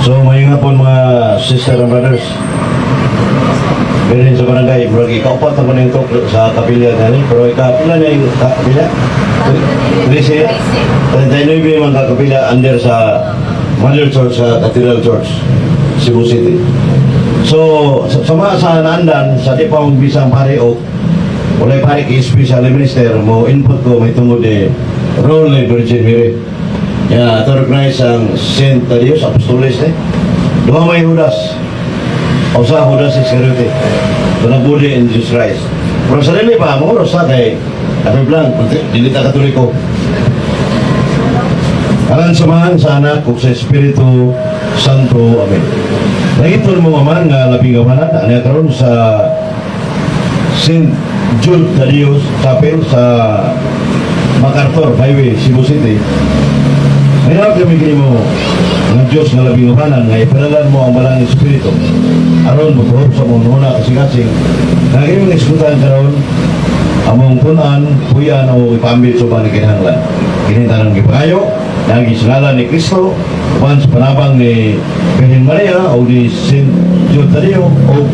So, may nga po mga sister and brothers. Ganyan sa barangay, bro, ikaupat naman yung talk sa kapilya gani, pero ikapila na yung kapilya? 13? 39 yung mga kapilya under sa Mother Church, sa Cathedral Church, Cebu City. So, sa naandan, sa di pa mong bisang pare o walay pare ki-special minister, mo input ko may tungod role ni Virgin Mary. Yeah, to recognize ang Saint Thaddeus Apostoles duha may Judas o sa Judas Iscariote to nabudi in Jesus Christ. Pero sa dili pa mo sa kay abi blank dili ta Katoliko. Alang samahan sa anak ug sa Espiritu Santo. Amen. Nagitun mo man nga labing gawanan ani karon sa Saint Jude Thaddeus Chapel sa MacArthur Highway, Cebu City. Mayroon kami kini mo ng Diyos nga labing umanan nga ipanalan mo ang malang Espiritu aron motuhop sa mong nuna kasing-kasing nga imong eksekutan karon among punan, puyan o ipambit sa mga kinahanglan. Kinintanang gipayo na gisingalan ni Kristo uban sa panabang ni Virgin Maria o ni Saint Jude Tadeo o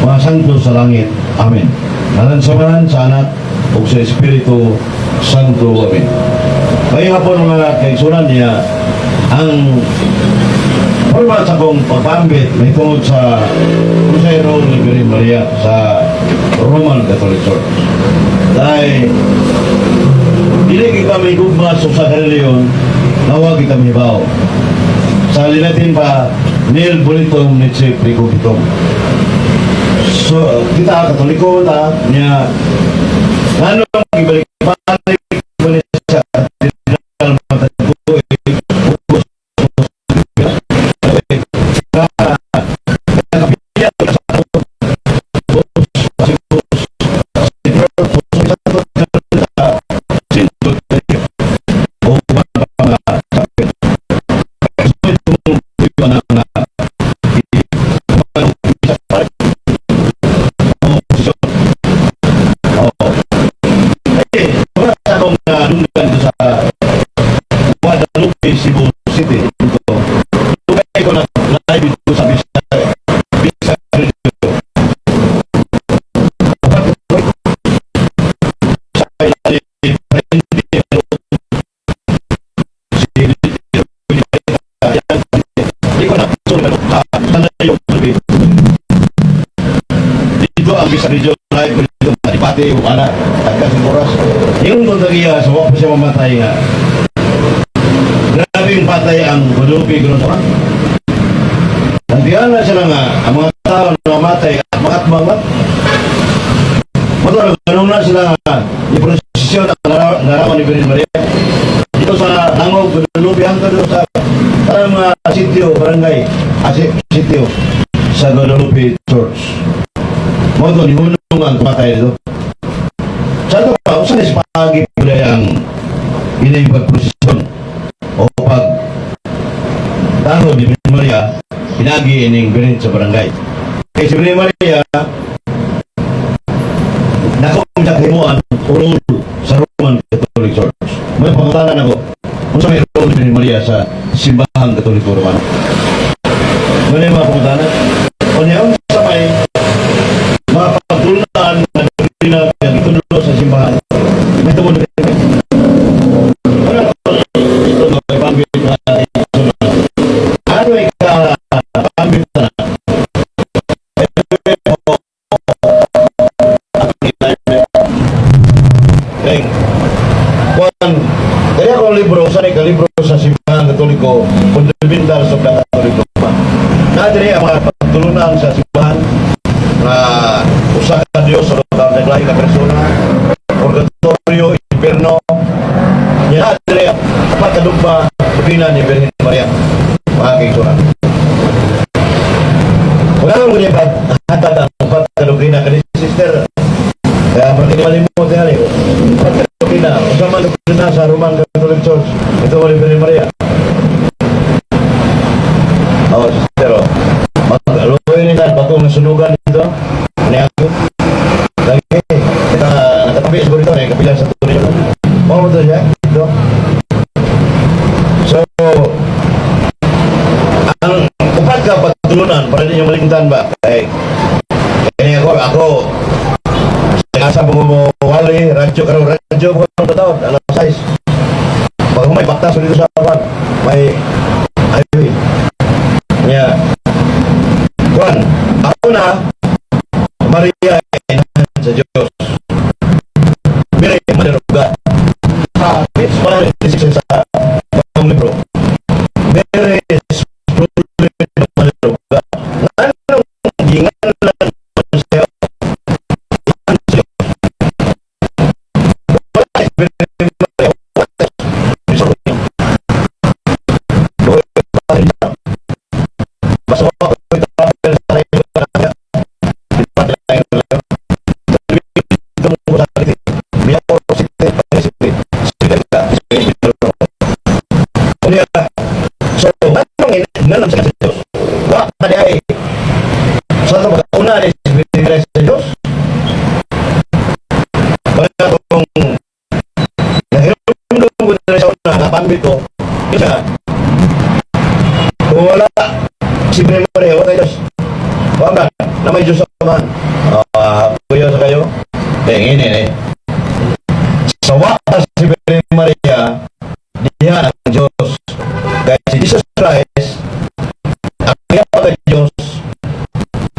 mga santo sa langit. Amen. Nalansaman sa anak o sa Espiritu Santo. Amen. Kaya po mga kaigsunan niya, ang format sa kong pagpambit may tungod sa Cruzeiro ni Virgin Maria sa Roman Catholic Church. Dahil hindi kami gugma sa reliyon, nawag kami hibaw. Sa linatin pa, nil bulitum ni Chip Ricobitum. So, kita Katoliko na niya, ano ang ibalik sa Cebu City ito. Tugay ko na live ito sa Bisa Radio. Dito ang Bisa Radio live dito pati wala tagkasing oras. Yung tuntagiya sa wako siya mamatay nga. Grabing patay ang Guadalupe Grossman. Nandiyan na sila nga, ang mga tao na mamatay at mangat-mangat. Matulog, ganun na sila nga, iprosesyon ang larawan ni Virgin Maria. Dito sa Langog, Guadalupe, hanggang doon sa parang mga sitio, barangay, sitio sa Guadalupe Church. Moto, ni Hunong ang kumatay dito. Sa ito pa, usan is pagi pala ang inipag-prosesyon o pag tanong ni Virgin Maria, pinagi ining birin sa barangay. Kaya si Virgin Maria, nakumang sa kahimuan, role sa Roman Catholic Church. May pangutanan ako, kung sa may role ni Virgin Maria sa simbahang Katoliko Romano. Ano yung mga pangutanan? O niya, sa may mga pagtulunan na itulo sa simbahan, may tungkol na kaya kung libro, saan ka libro sa simbahan Katoliko, fundamental sa Katoliko pa. Nadiri ang mga pagtulunan sa simbahan na usaha ka Diyos sa lokal na lahi ka persona, purgatorio, inferno. Yan, nadiri ang pagkadugba, pagkina ni Virgin Maria. Mga kaigsunan. Wala mo niya ba hatad ang pagkadugina ka ni sister? Kaya pagkinimalin mo tingali ko. Pagkadugina, usama na sa Roman Catholic Church, ito mo ni Virgin Maria. Sister, mag-aluhin nila, bakong nasunugan dito. Ano ako? Lagi, nakatabi siguro ito, kapilang sa tunay. Mga mo ito siya, dito. So, ang ka pagtulunan para di nyo malimtan ba? Kaya ako, nasa mo wali, radyo mo ng tataon, alam size. Pag may baktas dito sa awan, may highway. Kaya, Juan, ako na, Maria, inahan sa Diyos. Biray, manaruga. It's one of the decisions sa bagong libro. Biray, manaruga. Anong gingan lang sa'yo? Basta ako ito sa so, anong inalam sa Diyos? Baka di ay sa ito pagkauna ay sinigay sa Diyos? Baka itong nahirumdum ko na sa una napambit ko kasi kung wala si Maria, wala Diyos. Wala na may Diyos sa kaman. Kuya sa kayo? Tingin sa wakas si Maria, diyan ang Diyos. Kaya si Jesus Christ, ang kaya Diyos,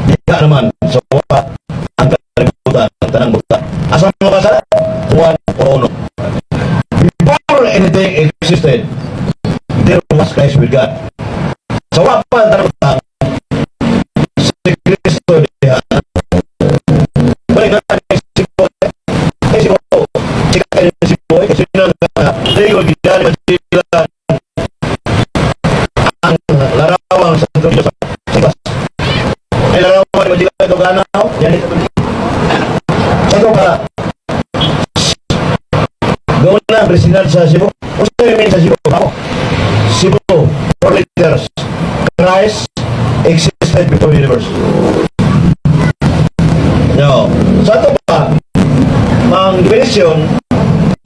diyan naman sa wakas ang kalibutan, ang tanang buta. Asa mga kasala? Juan o 1. Before anything existed, there was Christ with God. Sa wakas ang tanang buta, si Cristo diyan. Balik na si Boy, si Boy, kasi nang Lego Gidari Manila ang larawang sa Diyos sa Sibas. Ay larawang ni Manila ito ganaw, yan ito. Sa ito ka, gawin na ang presidente sa Cebu. O sa yung sa Cebu, ako. Cebu, 4 letters. Christ existed before the universe. No. Sa ito pa, ang definition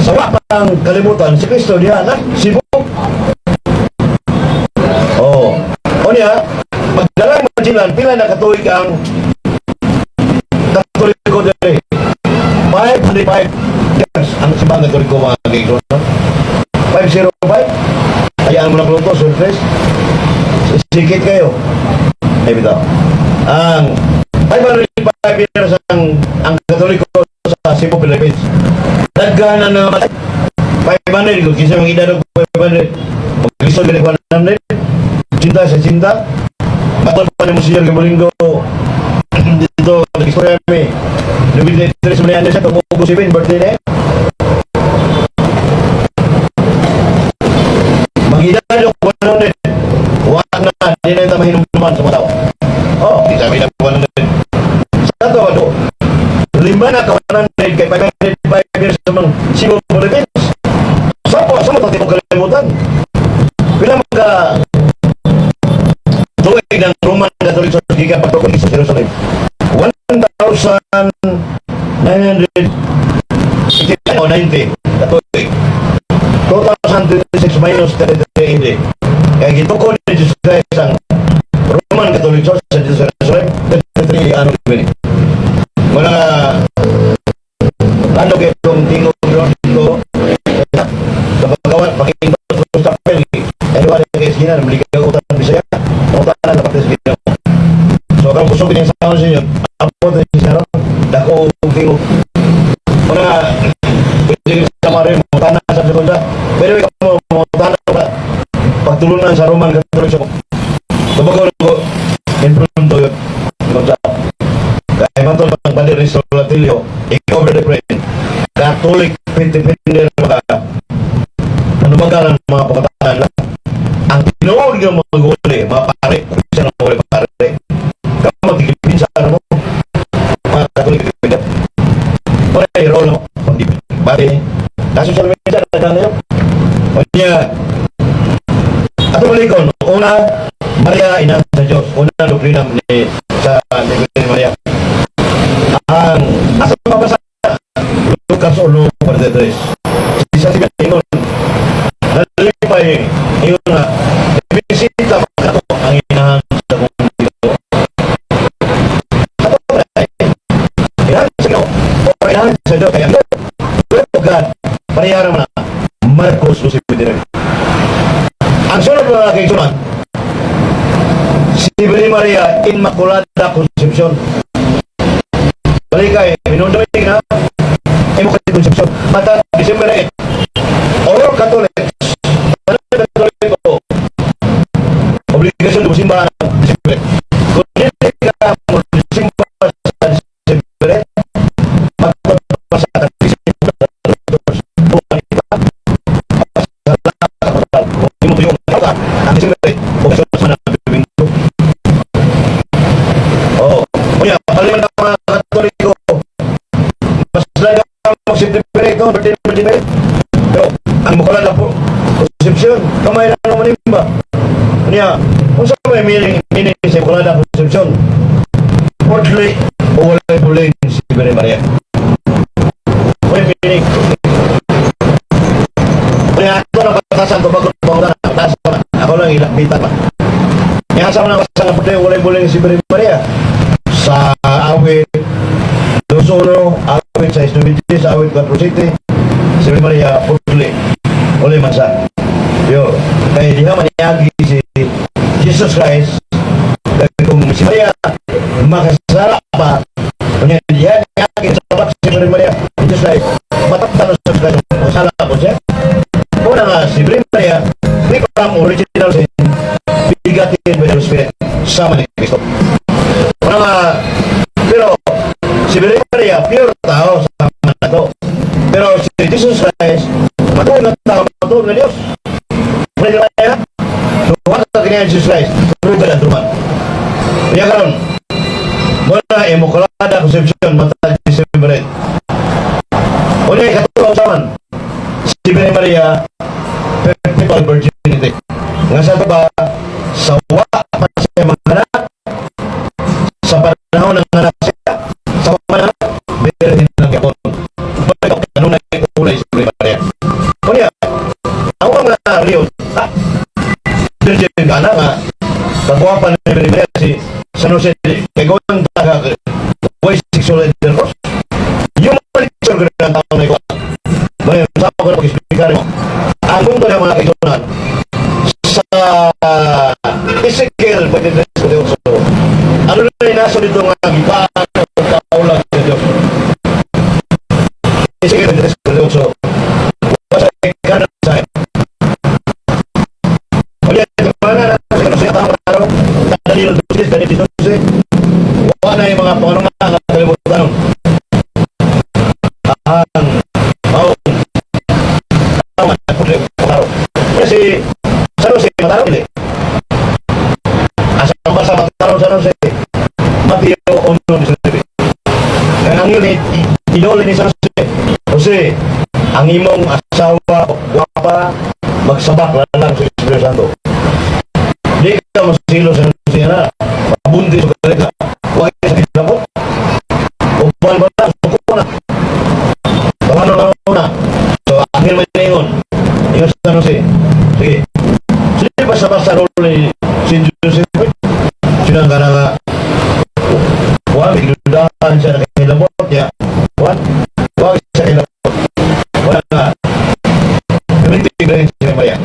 sa wapang kalimutan, si Kristo diyan, Cebu. O niya, magdalang majilan, pila na katuig ang katoliko dere. 505 years ang simbang katoliko mga kagigro. 505? Ayaan mo na pluto, surprise. Sikit kayo. Ay bitaw. Ang 505 years ang katoliko sa Cebu, Philippines. Nagana na 500 kung kisa mga edad ng 500 mag-lisod ka ng 100 cinta sa cinta batol pa ni Monsignor Gabolinggo dito nag-istorya kami nabili na ito sa mga siya tumugo si Ben birthday na mag-edad yung 100 wak na di na ito mahinuman sa mga tao di sabi na 100 sa ito lima na ka 100 kay 505 years sa mga Cebu, Philippines. Sa mo itong kalimutan. Pila mga tuwig ng Roman Catholic Church gikan pagtukod sa Jerusalem. 1,990 katuig. 2026 minus 33 hindi. Kaya gitukod ni Jesus Christ ang Roman Catholic Church sa Jerusalem 33 ano gini. Mga ano kayo kung tingog ko kapagawan pakinggan ko sa papel ay wala kayo sinan maligaw ko ng Bisaya utan na dapat sa ginawa so kung gusto ko din sa sa inyo ako din siya dako tingog mga pwede sama rin utan na sa segunda pero ikaw mo utan na pagtulunan sa Roman Catholic kapagawan ko in pronto yun kaya matol ng Padre Ristoratilio ikaw brother friend Catholic Pentecostal mga manumagalan mga pagkataan lang ang tinuod ng mga guli mga pare siya ng guli pare kaya magigipin sa ano mo mga Catholic Pentecostal wala yung role mo bali na social media nagkano yun o niya ato malikon una Maria ina sa Diyos una doktrina ni sa Virgen Maria ang asa mabasa Lucas 1:43 isa siya ingon nalipay ingon na bisita mo ang inahan sa kong Maria Immaculada Concepcion. Balik kay minundoy na Immaculada Concepcion. Mata December 8. All Catholics. Katoliko. Obligasyon mo simba December 8. Kung hindi ka mo simba sa December 8, magpapasa ka December 8. Ang December 8. Obligasyon sa mga bibingko. Kaya, paliman ng mga Katoliko, mas laga mag-September ito, pero ang mukha lang po, Concepcion, kamay na naman yung ba? Kaya, kung saan may meaning sa mukha lang Concepcion, portly, o wala'y buling si Birhen Maria. May meaning. Kaya, ako na patasan ko bago na patasan, ako lang ilakbitan pa. Kaya, sa mga pasang puti, wala'y buling si Birhen Maria. Sa awit 2-1, awit 6-9, awit 4-7, si Maria Putli oleh masa yo kaya dia maniagi si Jesus Christ dan kung si Maria makasara pa kanya dia niagi sa si Maria Jesus Christ matapos sa Christ salah po siya una nga si Maria hindi ko lang original sin bigatin by the Spirit sama ni Cristo. Pero si Maria pure tao sa mga to. Pero si Jesus Christ matuon na tao, matuon na Diyos. Maria tuwan sa kanya Jesus Christ trugal at truman. Kaya karon muna Immaculada Concepcion matag December 8. Una ikatulong usaman si Maria perpetual virginity. Nga sa ba sa wa pa siya mga sa panahon ng anak siya sa panahon Birhen ng Gabon ano na yung kulay si Maria kaya ang mga Rio Virgin ka na nga pagwapan ni Birhen Maria si San Jose kay gawang taga way sexual intercourse yung mga sexual ka na tao na ikaw ngayon sa ako na pag-explicar mo ang mundo ng mga kaisunan sa Ezekiel 23:18 ano na inaso dito nga gipaan o kaulang sa Diyos Ezekiel 23:18 sa ikanan sa kaya mana na sa siya tao araw Daniel 12 wala yung mga pangunungan na kalimutan ang maon tama kasi sa Jose mataraw nila asa ba sa mataraw sa Jose Mateo 1:19 ang yun idol ni San Jose ang imong asawa wapa magsabak lang sa Espiritu Santo di ka masilo sa Jose na mabundi sa kalita huwag ka sa kitla ko upan ba na suko na tawano na so ang hirman ningon ingon sa San Jose sige sige basta role ni San Jose sinang ka na nga wag iludahan siya na kahilabot niya wag siya kahilabot wala nga namitig rin si Maria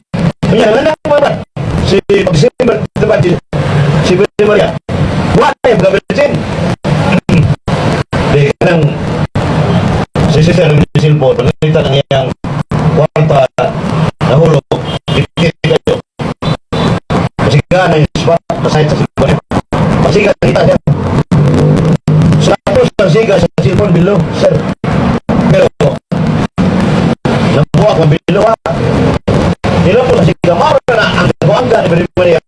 kanya nga na mga si December diba si Maria wala yung gabalitin di kanang si Sister Silpo pagkita ng iyang kwarta nahulog ikit kayo pasiga na yung spot pasahit sa silpon pasiga kita siya sa siga sa silpon bilo sir pero nabuha ko bilo nila po sa siga maro na ang kuwangga ni Birhen Maria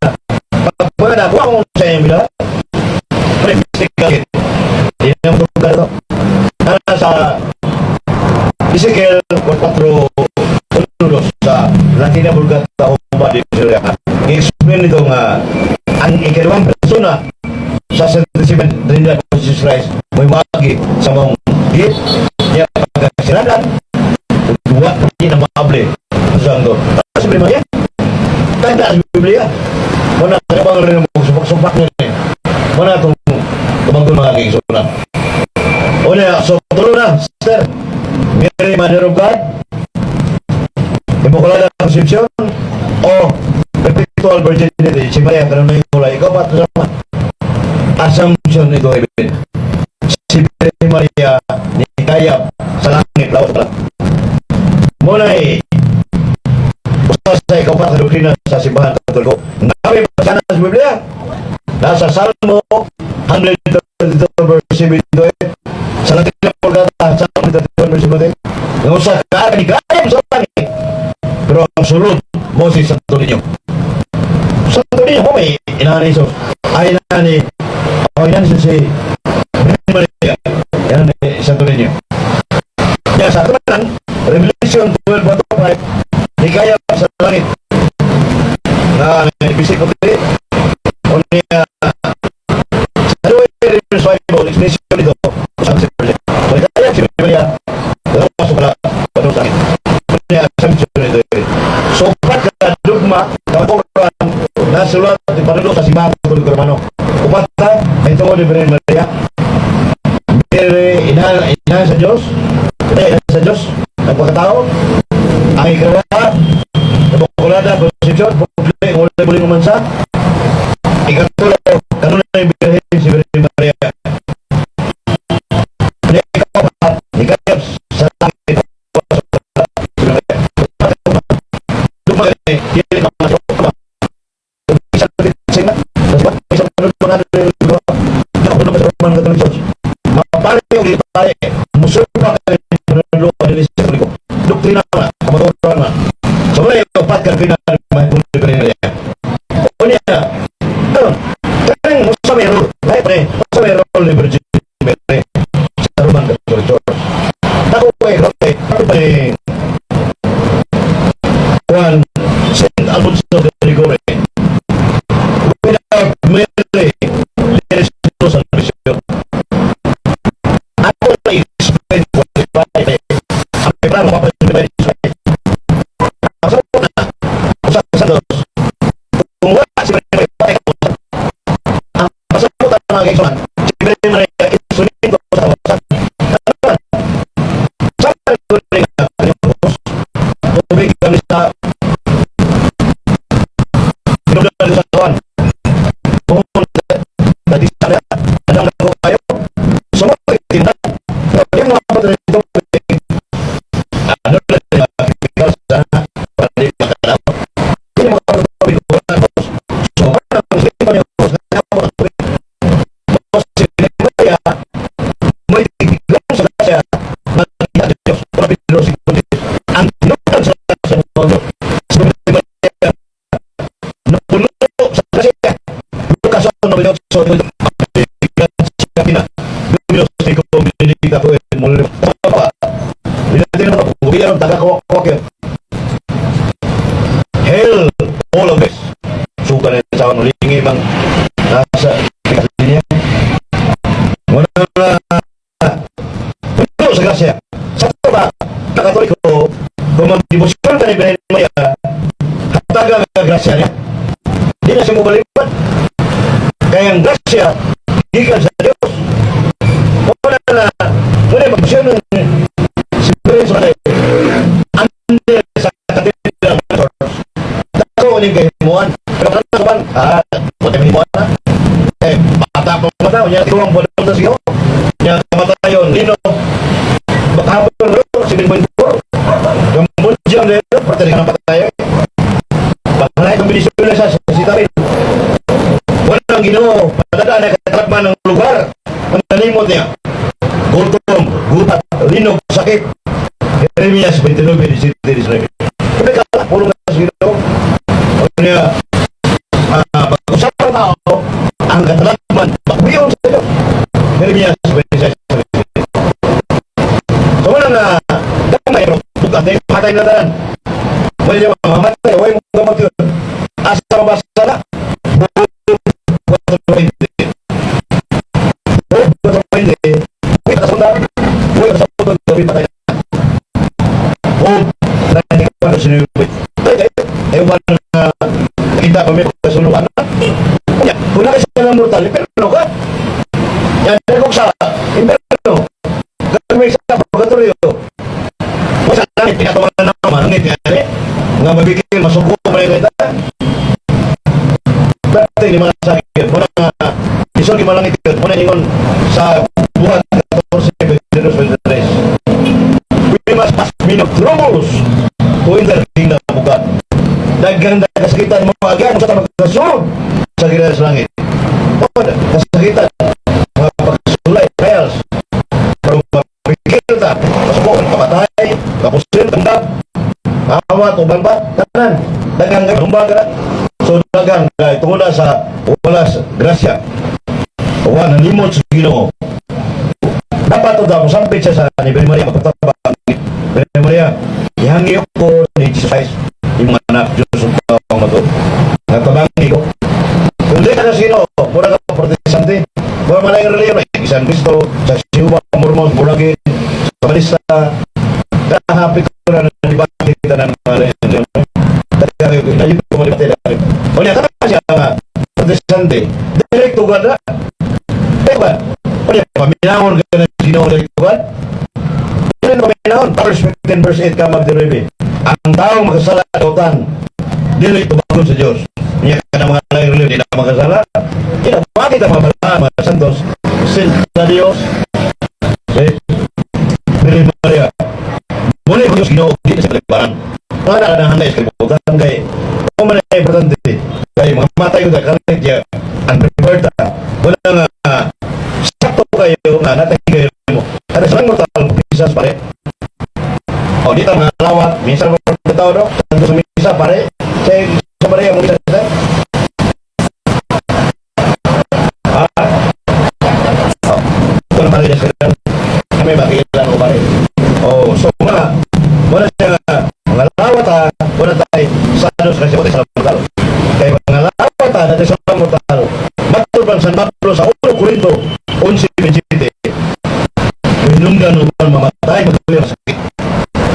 pagpagpag na kuha kong sa iyong bilo may siga hindi na matugar ito nasa Ezekiel 4:2 sa Latina Vulgata o Badi Syria i-explain nito nga ang ikalawang persona sa sentiment rin na Jesus Christ may magi sa mong git niya pagkasiranan buat hindi na maable sa ito kasi may magi tanda sa Biblia muna kabang rin ang supak-supak niya muna itong tumangkol mga kikisunan una so tulo na sister Mary Mother of God Immaculada Concepcion o Perpetual Virginity si Maria kanang may kulay ikaw pa ito sama assumption ito, Ibin. Si Virgen Maria ni Kayap sa langit, lawas pala. Muna usa sa ikaw pa doktrina sa simbahan katoliko. Nabi pa sana sa Biblia. Nasa Salmo 132 verse 7 sa Latin na Pulgata, Salmo 132 verse 7. Yung usa ka ni Kayap sa langit. Pero ang sulod, Moses Santo Niño. Santo Niño mo may inani so. Ay inani. O inani si Maria. Yan ni Santo Niño. Ya sa kanan, Revelation 12:5. Ni Kayap sa langit. Na bisik ko dito. O niya sa Revelation Bible explanation dito. Sa Bible. So Kayap si Maria. Masuk pala sa langit. Niya assumption dito. So pagka dogma kaporan na sulat di panulo sa simbahan katoliko Romano. Upata ay tungod ni Virgen Maria. Ina sa Diyos. Ina sa Diyos. Ang pagkatao. Ang ikrawa. Nabukulada. Konsepsyon. Pagkuli. Muling umansa. Ikatulo. Kanuna yung Virgen si Virgen Maria. Ikayap sa langit. Hindi na masuk bisa sehingga sebab bisa menurut mapare yung ipare musuh menurut Indonesia doktrina kebetulan sebenarnya dapatkan final main oh ya kan musuh merol baik nih musuh merol di berjumpa seruman kecil aku baik Juan Saint Alfonso de Rigore without merely there is no salvation. Ako na i-explain ko ang plano ko pa sa sa dos kung wala si Maria ang pasaputan ng mga kaisaman si Maria isunin ko sa wasan sa tubig kami sa pinagdala sa kawan kung tadi sana ada ko kayo semua tindak yung mga kapatid ito ano lang kita sana pwede makalaw hindi mga kapatid ko so parang hindi pa niya po si Maria may tiglang sa kasya magkita sa Diyos para si ang tinuktan sa mundo napuno sa kasya Lucas 1:28 Katina Dios te comunica ko muli pa dinatin mo gobyerno taga ko hell all of this suka na sa ulingi bang nasa kanya wala puno sa kasya sa ba katoliko kung mag-debosyon ka ni Virgen Maria hataga ka grasya niya di na siya mo balipat kaya ang grasya gikan sa Diyos wala na muna mag-debosyon si Virgen Maria andi sa katitilang tako uling kahimuan pero kanan buti mahimuan na mata pa mata niya tuwang buwan sa siyo niya mata yun lino baka hapon si Binboy yung bunjang na yun, pertandingan ng patay bakit kombinasyon na sa sitarin walang ginoo patadaan na katakman ng lugar ang nalimot niya gutom, gupat, linog, sakit Jeremias 29:17 kaya ka, pulong na sa ginoo kaya pag-usapan ng tao ang katakman bakbiyon sa ito Jeremias 26:17 so walang damay bukan tayo patay na tanan wala niya mamamatay huwag mong gamot yun asa mabasa na huwag kasundan huwag kasundan huwag patay na huwag na hindi ka pa sinuwit ewan na kita pa may kasunduan na kung nakasya ng mortal imperno ka yan kung sa imperno gano'n may isa pagkatuloy masa langit pinatawanan na naman langit nga mabigil masuko pa rin kita dati ni mga sakit mga Iso gimalang ito. Muna ingon sa buhat 14 we must pass mean of troubles to enter the kingdom of God. Daghang kasakitan mo agyan sa magkasunod sa kinalas langit. Kasakitan, mga pagsulay, trials, pero mapigil ta, pasubok, pamatay, kapusin, tanggap, awat, uban pa, tanan, daghang humbaga. So daghang tungod sa walas grasya, wala nalimot sa Ginoo. Dapat ito daw, sampit siya sa ni Birhen Maria, magpatabang Birhen Maria, ihangi ko ni Jesus Christ, yung mga anak Diyos ang tawang mato. Natabangi ko. Kung di ka na sino, mura ka protestante, mura man ang reliyon, Isang Cristo, sa Siuba, Mormon, Buragin, sa Malista, kahapit ko na nalibati kita ng mga reliyon. Dahil ko malibati na rin. O niya, kaya siya protestante, direkto ka na. Diba? O niya, paminahon ka na sino direkto ka? Ano yung paminahon? Verse 15, verse 8 ka magdirebi. Ang taong makasala kautan, dili tumagon sa Diyos. Niya ka na mga laing reliyon, di na makasala. Bakit ang mga santos, Sinta Diyos, Birhen Maria, muli ko Diyos ginoo, di na sa kalibaran. Mga nakanahan na iskalibutan kay, kung man na importante, kay mga matay ko na kalit niya, unprepared na, wala nga, sakto kayo nga, natay kayo mo. At sa lang mortal, pisas pare. O, dito mga lawat, minsan mo ng tao, no? Santo sa misa, pare. Sa pare, ang misa, kami makikilan ko pare. Oh, so muna siya mga lawat ha, muna tayo sanos kasi mo tayo sa mortal. Kaya mga lawat ha, natin sa mortal, matulban San Pablo sa 1 Corinto 11:27. Hinungdan naman mamatay, magkawin ang sakit.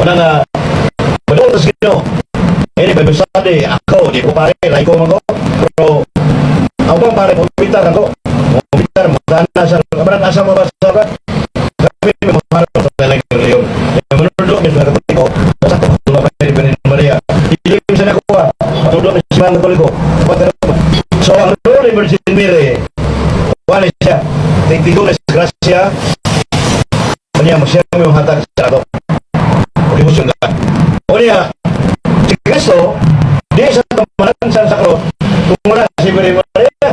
Wala nga, madungan sa sakit nyo. Eh, Bible study, ako, di ko pare, like ko man ko. Pero, ako bang pare, pumitar ako. Pumitar, magdana sa, kabaran asa mo ba sa ba? Kami mga sa talagang reliyon. Yung manunod ko, sa katoliko, sa tulong pa ni Birhen Maria. Hindi ko sa nakuha, tulong sa mga katoliko. So, ang tulong ni Virgin Mary, wala siya, tigtigong na sa grasya, kanya masya mo yung hatag sa ato. O devotion ka. O niya, si Cristo, di sa tamanan sa sakro, kung wala si Birhen Maria,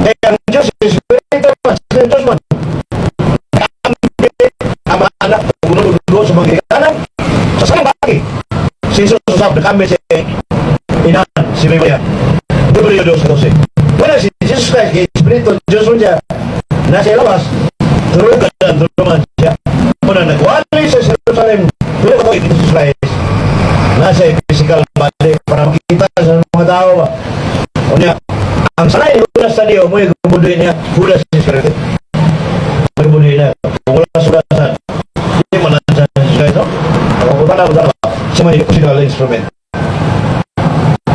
kaya ang Diyos, si Espiritu man, si Diyos man, ama anak, gulo-gulo sa mga kanan, sa sanang bagay. Si Jesus usap, nakamit si Inan, si Maria, Doble Diyos 12. Wala si Jesus Christ, si Espiritu, Diyos mo siya, nasa ilabas, tulungan siya. Muna nagwali sa Jerusalem, tulungan ko ito Jesus Christ, nasa physical body, para makikita sa mga tao ba. O niya, ang sanay, Judas sa Dio, mo yung kumunduin niya, Judas si Espiritu. Kumunduin niya, kung wala sulasan, hindi manansan sa Jesus Christ, no? Kung utala, siya may musical instrument.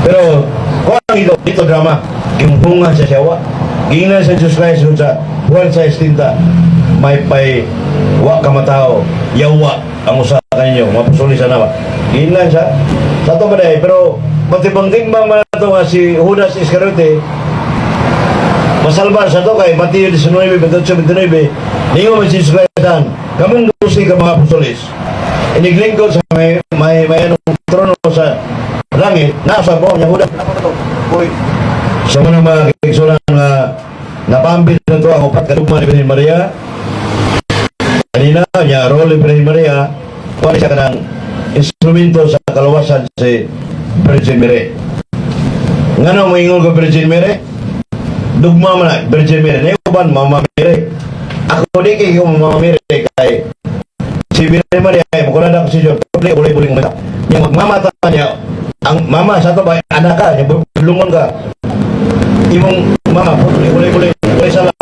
Pero, kung ang ito drama, yung bunga sa siyawa, gina sa Jesus Christ sa Juan 6:30, may pay wa ka matao, yawa ang usa kanyo, mapusuli sa nawa. Gina siya. Sa ito ba dahil, pero matibang-timbang man ito nga si Judas Iscariote, masalbar sa ito kay Mateo 19:28-29, ningo man si Jesus Christ, kamong gusti ka mga apostolis, iniglingkod sa may anong trono sa langit, nasa po niya Judas. Uy, sa mga mga kiksulan nga napambit na ito ang upat kadugma ni Birhen Maria. Kanina niya, role ni Birhen Maria, wala siya ka ng instrumento sa kalawasan si Virgin Mary. Nga na mo ingol ko Virgin Mary? Dugma mo na, Virgin Mary. Naiuban, Mama Mary. Ako di kayo Mama Mary kay si Birhen Maria, makulad ako si John, ulit-ulit mata. Niya magmamata niya, ang mama sa ito ba, anak ka, niya bulungan ka. Imong mama, ulit-ulit sala.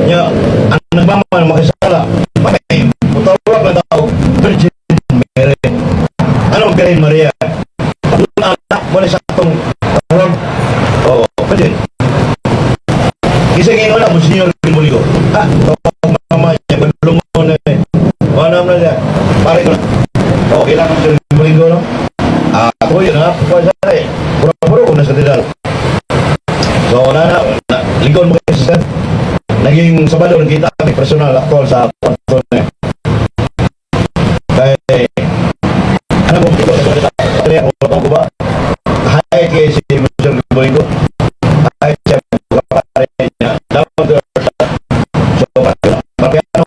Niya, ang nagmama na makisala. May mutawag na tao, Virgin Mary. Anong Birhen Maria? Ang anak mo na sa itong tawag. Oo, Virgin. Kisang ino na, Monsignor Grimuligo. Tawag mama niya, bulungan na eh. Ano na niya? Pare ko na. O, kailangan siya Grimuligo, no? Ako yun, ha? Pagkakasya na eh. Puro-puro kung nasa tidal. So, lingkod mo kayo sa Naging Sabado kita kami personal ako sa kwarto na. Kaya, ano mo dito sa balita? Kaya ko ba? Hay kay si Mr. Bolingo. Hay siya pare niya. Dapat so bakit ano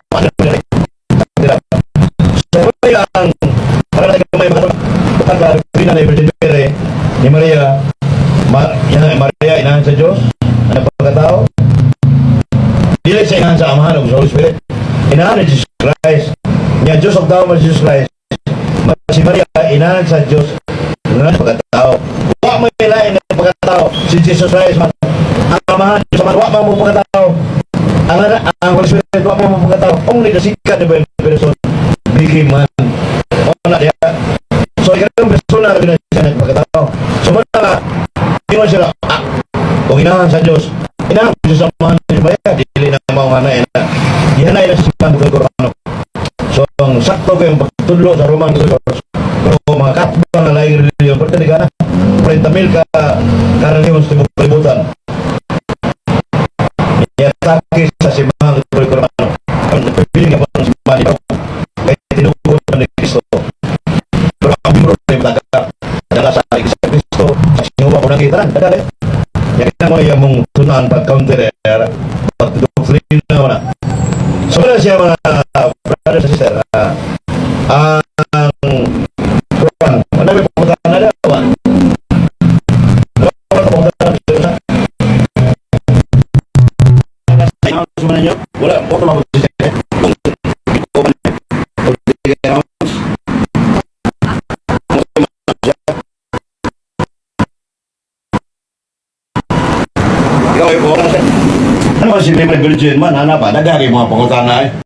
so yung para na may pagka Rina na Virgin Mary ni Maria Maria inahan sa Diyos ang pagkatao dili sa inahan sa Amahan o sa Holy Spirit inahan ni Jesus Christ niya Diyos of Tao man Jesus Christ si Maria inahan sa Diyos ng pagkatao wa mo ilain ng pagkatao si Jesus Christ man ang Amahan Diyos man wa mo pagkatao ang Holy Spirit wa mo pagkatao only the second of person became man o na diya so ikatong persona na siya ng pagkatao so mga hindi mo sila kung inahan sa Diyos inahan sa Amahan ni Maria dili na mga hanay na ihanay na siya ng Korano so ang sakto ko yung pagtudlo sa Roman Catholic o mga katbang na laing reliyon pero talaga na 40,000 ka karaniwan sa kalibutan iatake sa simahang Korano ang napipiling ka pa ng simahang ikaw kaya tinugon na ni Kristo pero ang bimuro na yung daga sa Kristo sa sinuwa ko nakita na yan na mo yung mong tunaan pag-counter pag-doctrine na wala so wala siya mga brothers and sisters ang Quran wala may pagkakaan na daw wala mo ito mapagsisin ikaw ay po ano ba si Libre Virgin man hanap nagagay mga pangutan na